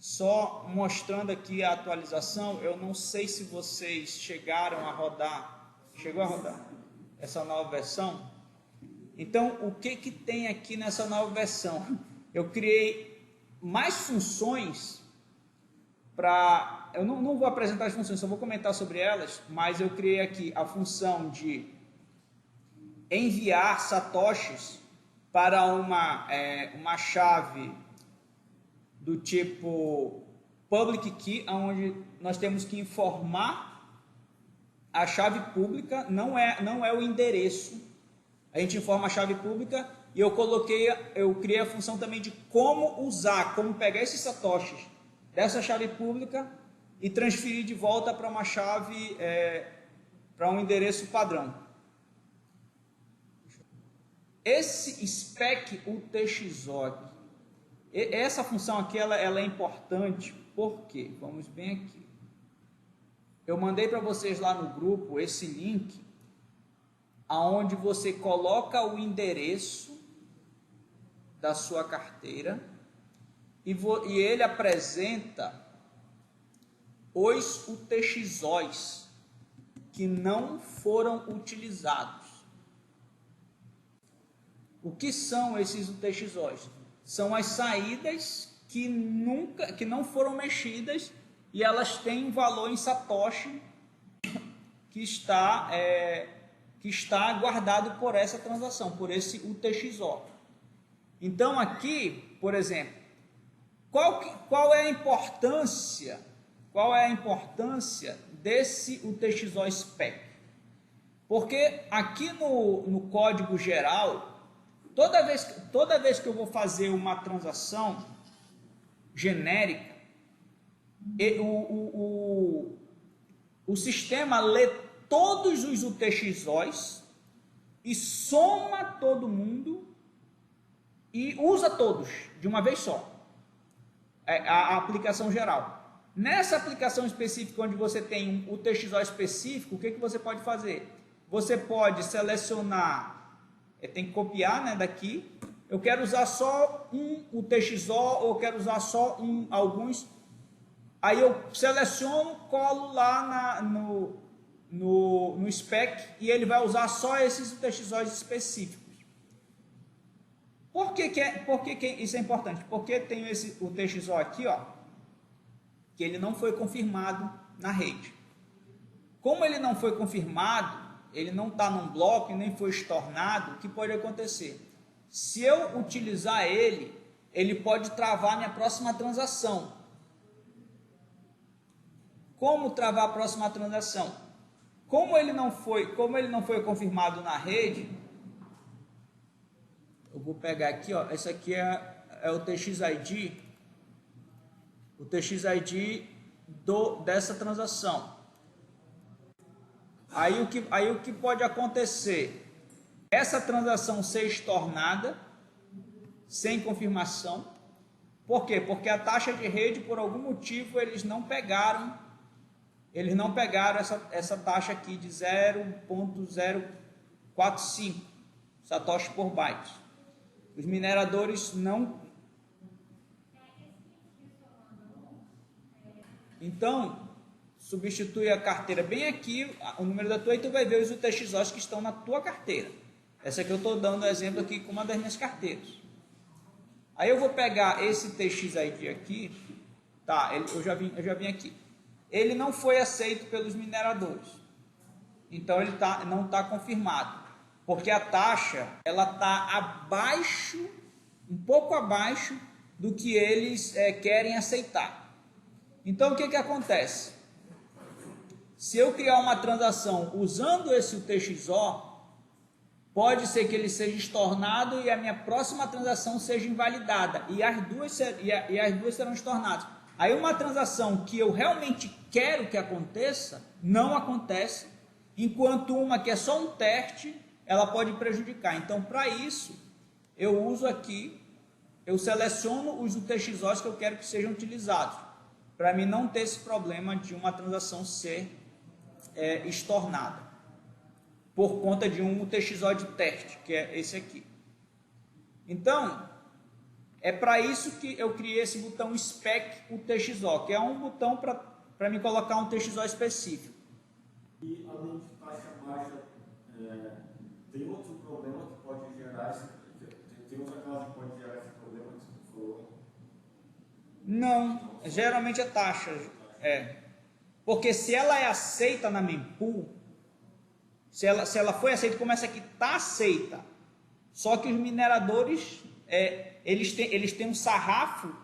Só mostrando aqui a atualização, eu não sei se vocês chegaram a rodar, chegou a rodar essa nova versão. Então, o que tem aqui nessa nova versão? Eu criei mais funções para... Eu não vou apresentar as funções, só vou comentar sobre elas, mas eu criei aqui a função de enviar satoshis para uma chave do tipo public key, onde nós temos que informar a chave pública, não é o endereço. A gente informa a chave pública e eu criei a função também de como usar, como pegar esses satoshis dessa chave pública e transferir de volta para uma chave, para um endereço padrão. Esse spec UTXO aqui, essa função aqui ela é importante porque, vamos bem aqui, eu mandei para vocês lá no grupo esse link aonde você coloca o endereço da sua carteira e ele apresenta os UTXOs que não foram utilizados. O que são esses UTXOs? São as saídas que não foram mexidas e elas têm um valor em Satoshi que está guardado por essa transação, por esse UTXO. Então aqui, por exemplo, qual é a importância desse UTXO spec? Porque aqui no código geral, toda vez que eu vou fazer uma transação genérica, o sistema lê todos os UTXOs e soma todo mundo e usa todos de uma vez só. A aplicação geral. Nessa aplicação específica, onde você tem um UTXO específico, o que você pode fazer? Você pode selecionar, tem que copiar, né, daqui. Eu quero usar só um UTXO ou eu quero usar só alguns. Aí eu seleciono, colo lá no spec e ele vai usar só esses UTXOs específicos. Por que isso é importante? Porque tem esse UTXO aqui, ó, que ele não foi confirmado na rede. Como ele não foi confirmado, ele não está num bloco e nem foi estornado, o que pode acontecer? Se eu utilizar ele pode travar minha próxima transação. Como travar a próxima transação? Como ele não foi confirmado na rede, eu vou pegar aqui, ó, esse aqui é o TXID, dessa transação. Aí o que pode acontecer? Essa transação ser estornada sem confirmação. Por quê? Porque a taxa de rede, por algum motivo, eles não pegaram essa taxa aqui de 0.045 satoshi por byte. Os mineradores não... Então, substitui a carteira bem aqui, o número da tua, e tu vai ver os UTXOs que estão na tua carteira. Essa aqui eu estou dando exemplo aqui com uma das minhas carteiras. Aí eu vou pegar esse TXID aqui, tá? Eu já vim aqui. Ele não foi aceito pelos mineradores, então ele não está confirmado, porque a taxa ela está abaixo, um pouco abaixo do que eles querem aceitar. Então o que acontece? Se eu criar uma transação usando esse UTXO, pode ser que ele seja estornado e a minha próxima transação seja invalidada, e as duas serão estornadas. Aí uma transação que eu realmente quero que aconteça, não acontece, enquanto uma que é só um teste, ela pode prejudicar. Então, para isso, eu uso aqui, eu seleciono os UTXOs que eu quero que sejam utilizados, para mim não ter esse problema de uma transação ser estornada, por conta de um UTXO de teste, que é esse aqui. Então, É para isso que eu criei esse botão Spec UTXO, que é um botão para me colocar um TXO específico. E além de taxa baixa, tem outro problema que pode gerar tem outra causa que pode gerar esse problema que você falou? Não, geralmente é taxa. Porque se ela é aceita na mempool, se ela foi aceita, começa aqui, está aceita. Só que os mineradores, eles têm um sarrafo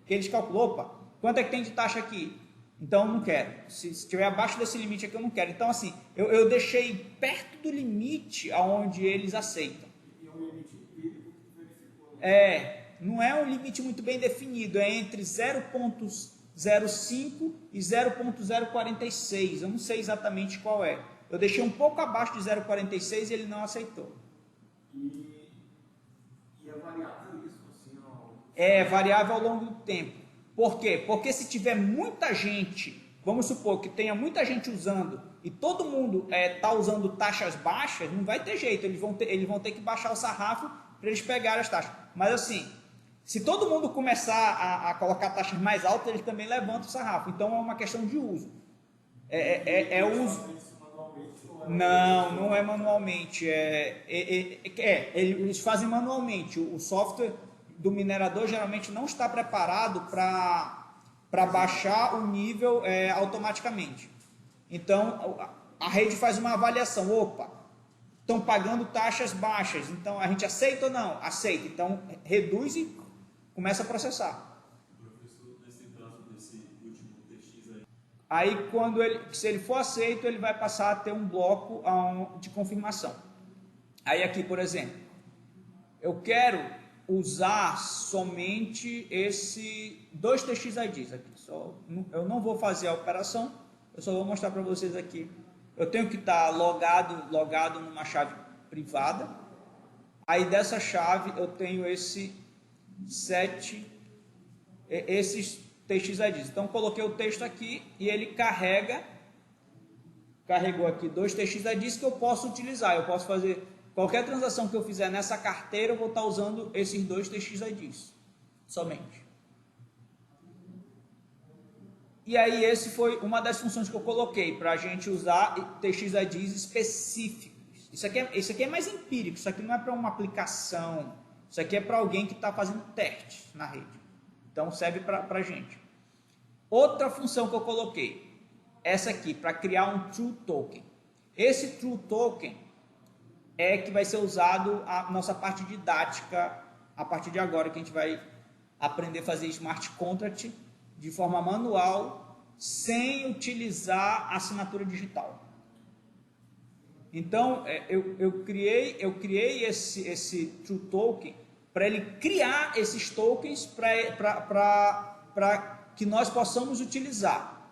que eles calculam, opa, quanto é que tem de taxa aqui? Então eu não quero. Se estiver abaixo desse limite aqui, eu não quero. Então assim, eu deixei perto do limite aonde eles aceitam. E é um limite empírico que verificou? Não é um limite muito bem definido, é entre 0,05 e 0,046. Eu não sei exatamente qual é. Eu deixei um pouco abaixo de 0,46 e ele não aceitou. E é variável isso? Assim, É variável ao longo do tempo. Por quê? Porque se tiver muita gente, vamos supor que tenha muita gente usando e todo mundo está usando taxas baixas, não vai ter jeito, eles vão ter que baixar o sarrafo para eles pegarem as taxas. Mas assim, se todo mundo começar a colocar taxas mais altas, eles também levantam o sarrafo. Então é uma questão de uso. Uso. Não é manualmente. Eles fazem manualmente. O software do minerador geralmente não está preparado para baixar o nível automaticamente. Então a rede faz uma avaliação. Opa, estão pagando taxas baixas. Então a gente aceita ou não? Aceita. Então reduz e começa a processar. Professor, nesse caso desse último TX aí. Aí, se ele for aceito, ele vai passar a ter um bloco de confirmação. Aí aqui, por exemplo, eu quero usar somente esse 2 TX IDs aqui. Eu não vou fazer a operação, eu só vou mostrar para vocês aqui. Eu tenho que estar logado numa chave privada. Aí dessa chave eu tenho esses TX IDs. Então coloquei o texto aqui e ele carregou aqui 2 TX IDs que eu posso utilizar. Eu posso fazer qualquer transação que eu fizer nessa carteira, eu vou estar usando esses 2 TX IDs somente. E aí esse foi uma das funções que eu coloquei para a gente usar TX IDs específicos. Isso aqui é mais empírico, isso aqui não é para uma aplicação, isso aqui é para alguém que está fazendo testes na rede. Então serve para a gente. Outra função que eu coloquei, essa aqui, para criar um True Token. Esse True Token é que vai ser usado a nossa parte didática a partir de agora, que a gente vai aprender a fazer Smart Contract de forma manual, sem utilizar assinatura digital. Então, eu criei esse True Token para ele criar esses tokens para que nós possamos utilizar.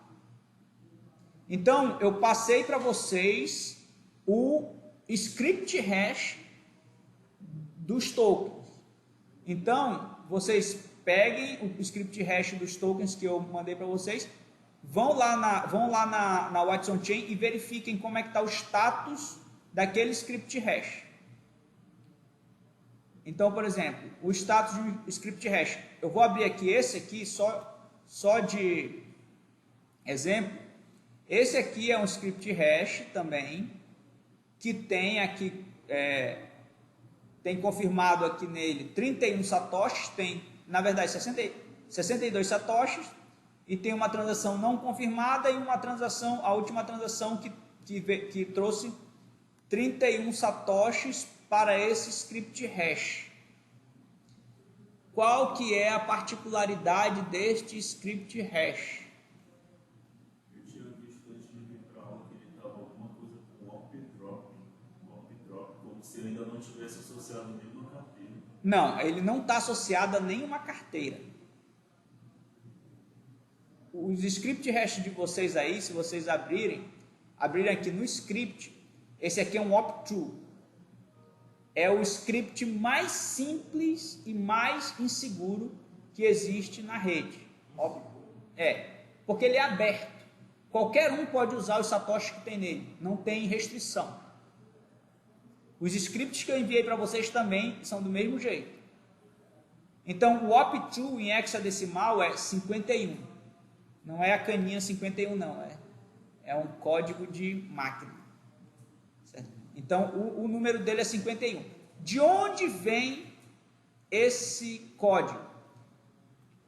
Então, eu passei para vocês o script hash dos tokens. Então, vocês peguem o script hash dos tokens que eu mandei para vocês, vão lá na Watson Chain e verifiquem como é que está o status daquele script hash. Então, por exemplo, o status do script hash. Eu vou abrir aqui esse aqui só de exemplo. Esse aqui é um script hash também, que tem aqui, tem confirmado aqui nele 31 satoshis, tem, na verdade, 62 satoshis, e tem uma transação não confirmada e uma transação, a última transação que trouxe 31 satoshis para esse script hash. Qual que é a particularidade deste script hash? Eu tinha visto antes de vir para aula que ele estava alguma coisa com op drop, como se ele ainda não tivesse associado nenhuma carteira. Não, ele não está associado a nenhuma carteira. Os script hash de vocês aí, se vocês abrirem aqui no script, esse aqui é um opt-true. É o script mais simples e mais inseguro que existe na rede. Porque ele é aberto. Qualquer um pode usar os satoshis que tem nele, não tem restrição. Os scripts que eu enviei para vocês também são do mesmo jeito. Então, o op2 em hexadecimal é 51. Não é a caninha 51, não. É um código de máquina. Certo? Então, o número dele é 51. De onde vem esse código?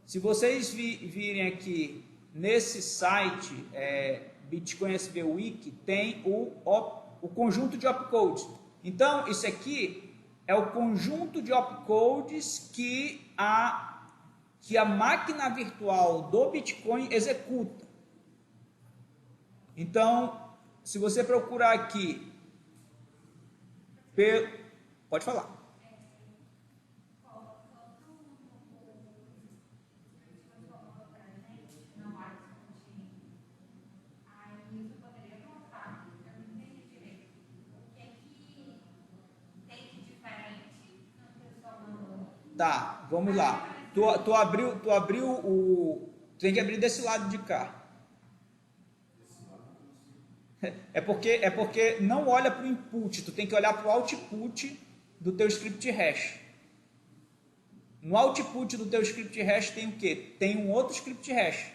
Se vocês virem aqui nesse site, Bitcoin SV Wiki, tem o conjunto de opcodes. Então, isso aqui é o conjunto de opcodes que a máquina virtual do Bitcoin executa. Então, se você procurar aqui, pode falar. Tá, vamos lá. Tu abriu o... Tem que abrir desse lado de cá. É porque não olha para o input, tu tem que olhar para o output do teu script hash. No output do teu script hash tem o quê? Tem um outro script hash.